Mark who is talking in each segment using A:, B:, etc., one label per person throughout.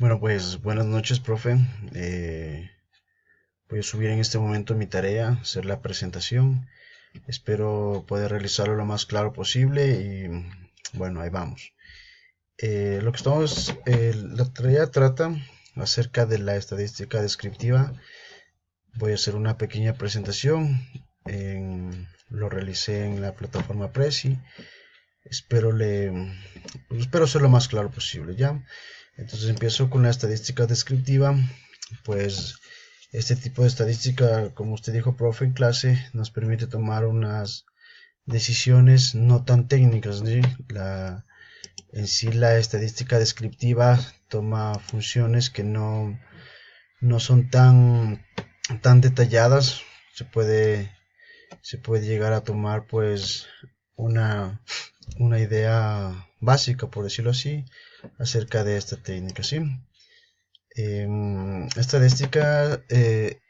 A: Bueno, pues buenas noches, profe. Eh, Voy a subir en este momento mi tarea, hacer la presentación. Espero poder realizarlo lo más claro posible y bueno, ahí vamos. La tarea trata acerca de la estadística descriptiva. Voy a hacer una pequeña presentación. Lo realicé en la plataforma Prezi. Espero le, espero ser lo más claro posible, ¿ya? Entonces empiezo con la estadística descriptiva. Pues este tipo de estadística, como usted dijo, profe, en clase, nos permite tomar unas decisiones no tan técnicas, ¿sí? En sí la estadística descriptiva toma funciones que no son tan detalladas. Se puede llegar a tomar pues una, una idea básica, por decirlo así, acerca de esta técnica, ¿sí?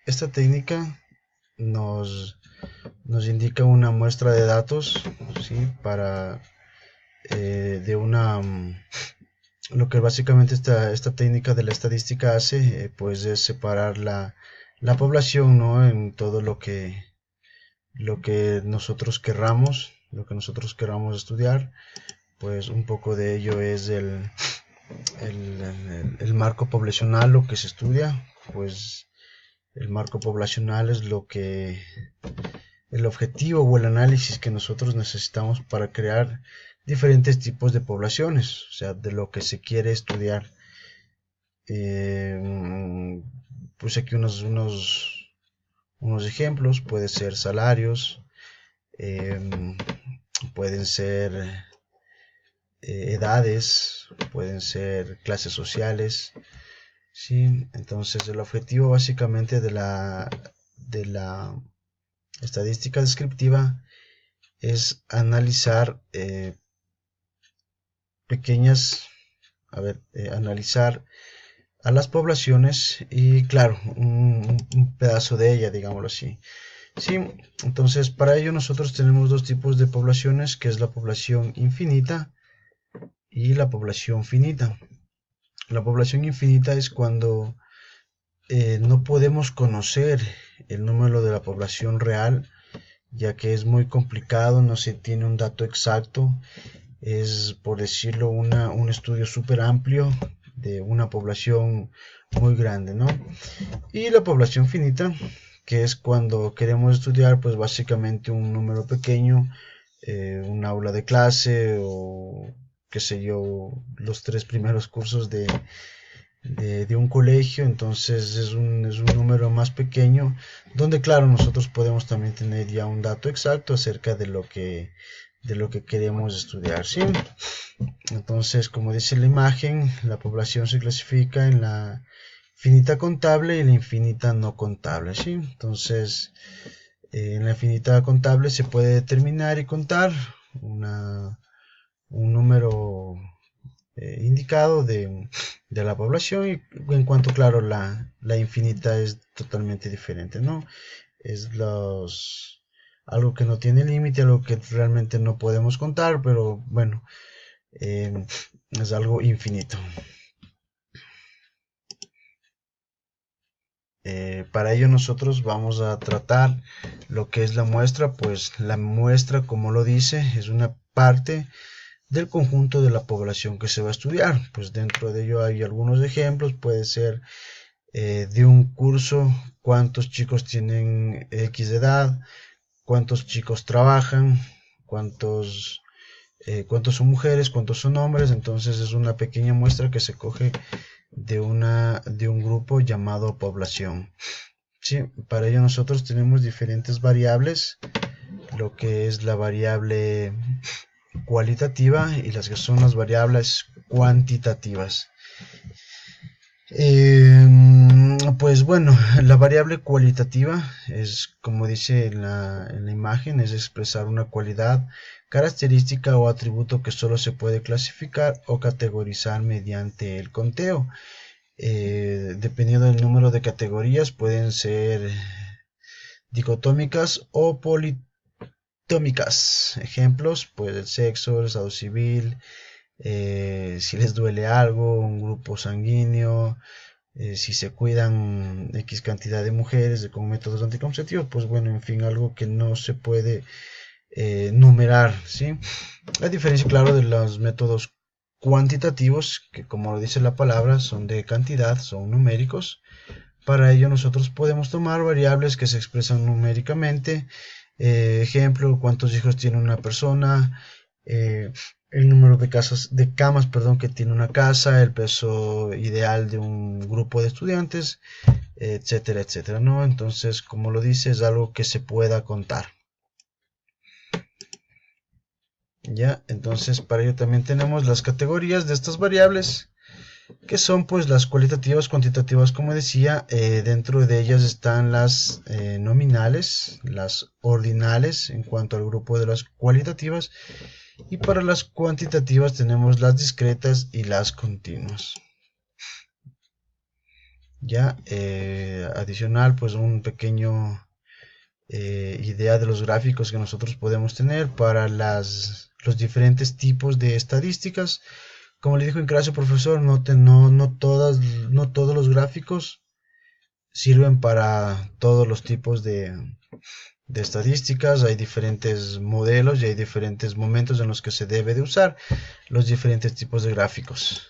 A: Esta técnica nos, nos indica una muestra de datos, ¿sí? De una, lo que básicamente esta técnica de la estadística hace, pues es separar la población, ¿no? En todo lo que nosotros querramos estudiar, pues un poco de ello es el marco poblacional, lo que se estudia, pues el marco poblacional es el objetivo o el análisis que nosotros necesitamos para crear diferentes tipos de poblaciones, o sea, de lo que se quiere estudiar. Puse aquí unos ejemplos, puede ser salarios, eh, pueden ser edades, pueden ser clases sociales, ¿sí? Entonces el objetivo básicamente de la estadística descriptiva es analizar pequeñas, analizar a las poblaciones y claro, un pedazo de ella, digámoslo así. Sí, entonces para ello nosotros tenemos dos tipos de poblaciones, que es la población infinita y la población finita. La población infinita es cuando no podemos conocer el número de la población real, ya que es muy complicado, no se tiene un dato exacto, es por decirlo un estudio súper amplio de una población muy grande, ¿no? Y la población finita, que es cuando queremos estudiar pues básicamente un número pequeño, un aula de clase o qué sé yo, los tres primeros cursos de un colegio. Entonces es un número más pequeño, donde claro, nosotros podemos también tener ya un dato exacto acerca de lo que queremos estudiar, ¿sí? Entonces, como dice la imagen, la población se clasifica en la finita contable y la infinita no contable, ¿sí? Entonces, en la infinita contable se puede determinar y contar un número indicado de la población, y en cuanto, claro, la infinita es totalmente diferente, ¿no? Es algo que no tiene límite, algo que realmente no podemos contar, pero bueno, eh, es algo infinito. Para ello nosotros vamos a tratar lo que es la muestra. Pues la muestra, como lo dice, es una parte del conjunto de la población que se va a estudiar. Pues dentro de ello hay algunos ejemplos. Puede ser de un curso, cuántos chicos tienen X de edad, cuántos chicos trabajan, cuántos son mujeres, cuántos son hombres. Entonces es una pequeña muestra que se coge de un grupo llamado población. Sí, para ello nosotros tenemos diferentes variables, lo que es la variable cualitativa y las que son las variables cuantitativas. Pues bueno, la variable cualitativa es, como dice en la imagen, es expresar una cualidad, característica o atributo que solo se puede clasificar o categorizar mediante el conteo. Dependiendo del número de categorías, pueden ser dicotómicas o politómicas. Ejemplos, pues el sexo, el estado civil, si les duele algo, un grupo sanguíneo, si se cuidan X cantidad de mujeres con métodos anticonceptivos, pues bueno, en fin, algo que no se puede numerar, ¿sí? A diferencia, claro, de los métodos cuantitativos, que como lo dice la palabra, son de cantidad, son numéricos. Para ello nosotros podemos tomar variables que se expresan numéricamente, ejemplo, cuántos hijos tiene una persona, el número de camas, perdón, que tiene una casa, el peso ideal de un grupo de estudiantes, etcétera, etcétera, ¿no? Entonces, como lo dice, es algo que se pueda contar. Ya, entonces para ello también tenemos las categorías de estas variables, que son pues las cualitativas, cuantitativas, como decía. Dentro de ellas están las nominales, las ordinales en cuanto al grupo de las cualitativas, y para las cuantitativas tenemos las discretas y las continuas. Ya, adicional, pues un pequeño idea de los gráficos que nosotros podemos tener para los diferentes tipos de estadísticas. Como le dijo en clase, profesor, no todos los gráficos sirven para todos los tipos de estadísticas. Hay diferentes modelos y hay diferentes momentos en los que se debe de usar los diferentes tipos de gráficos.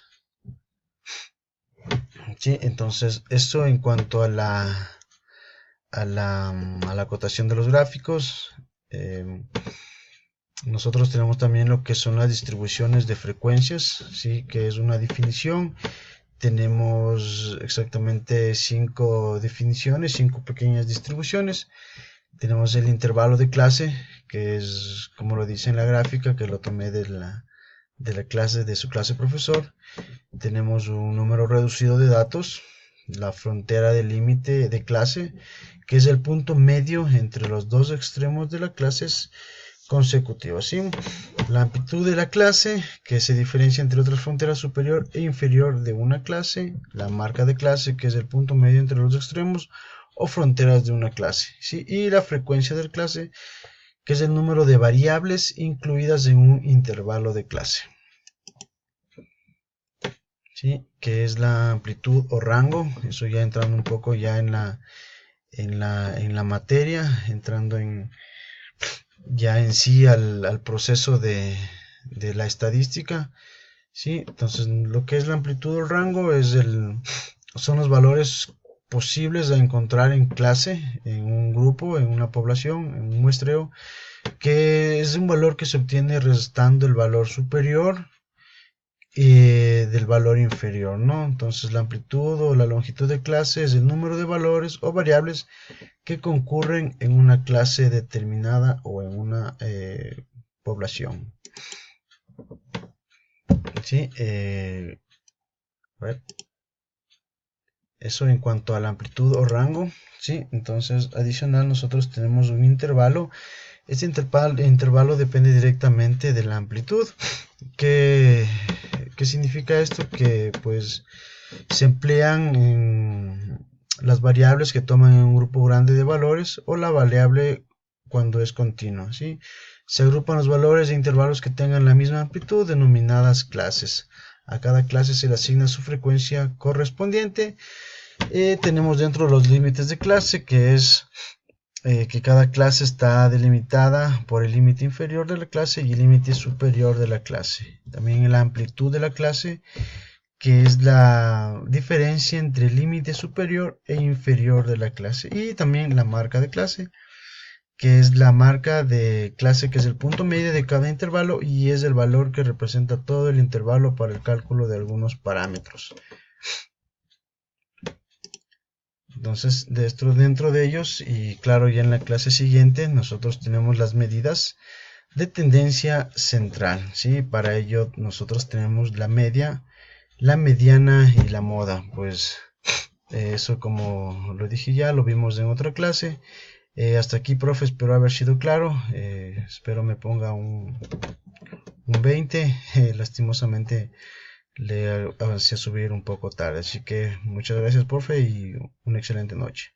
A: Sí, entonces eso en cuanto a la acotación de los gráficos. Nosotros tenemos también lo que son las distribuciones de frecuencias, ¿sí? Que es una definición. Tenemos exactamente 5 definiciones, 5 pequeñas distribuciones. Tenemos el intervalo de clase, que es como lo dice en la gráfica, que lo tomé de la clase, de su clase profesor. Tenemos un número reducido de datos, la frontera del límite de clase, que es el punto medio entre los dos extremos de la clase consecutiva, ¿sí? La amplitud de la clase, que se diferencia entre otras fronteras superior e inferior de una clase. La marca de clase, que es el punto medio entre los extremos o fronteras de una clase, ¿sí? Y la frecuencia de clase, que es el número de variables incluidas en un intervalo de clase, ¿sí? Que es la amplitud o rango. Eso ya entrando un poco ya en la materia, entrando ya en sí al proceso de la estadística, ¿sí? Entonces, lo que es la amplitud o rango son los valores posibles a encontrar en clase, en un grupo, en una población, en un muestreo, que es un valor que se obtiene restando el valor superior del valor inferior, ¿no? Entonces, la amplitud o la longitud de clase es el número de valores o variables que concurren en una clase determinada o en una población. ¿Sí? A ver. Eso en cuanto a la amplitud o rango, ¿sí? Entonces, adicional, nosotros tenemos un intervalo. Este intervalo depende directamente de la amplitud. ¿Qué significa esto? Que pues se emplean en las variables que toman en un grupo grande de valores, o la variable cuando es continua, ¿sí? Se agrupan los valores de intervalos que tengan la misma amplitud, denominadas clases. A cada clase se le asigna su frecuencia correspondiente. Tenemos dentro los límites de clase, que es que cada clase está delimitada por el límite inferior de la clase y el límite superior de la clase. También la amplitud de la clase, que es la diferencia entre el límite superior e inferior de la clase. Y también la marca de clase, que es la marca de clase, que es el punto medio de cada intervalo y es el valor que representa todo el intervalo para el cálculo de algunos parámetros. Entonces, dentro de ellos, y claro, ya en la clase siguiente, nosotros tenemos las medidas de tendencia central, ¿sí? Para ello, nosotros tenemos la media, la mediana y la moda. Pues eso, como lo dije ya, lo vimos en otra clase. Hasta aquí, profe, espero haber sido claro. Espero me ponga un 20. Lastimosamente le avancé a subir un poco tarde. Así que muchas gracias, profe, y una excelente noche.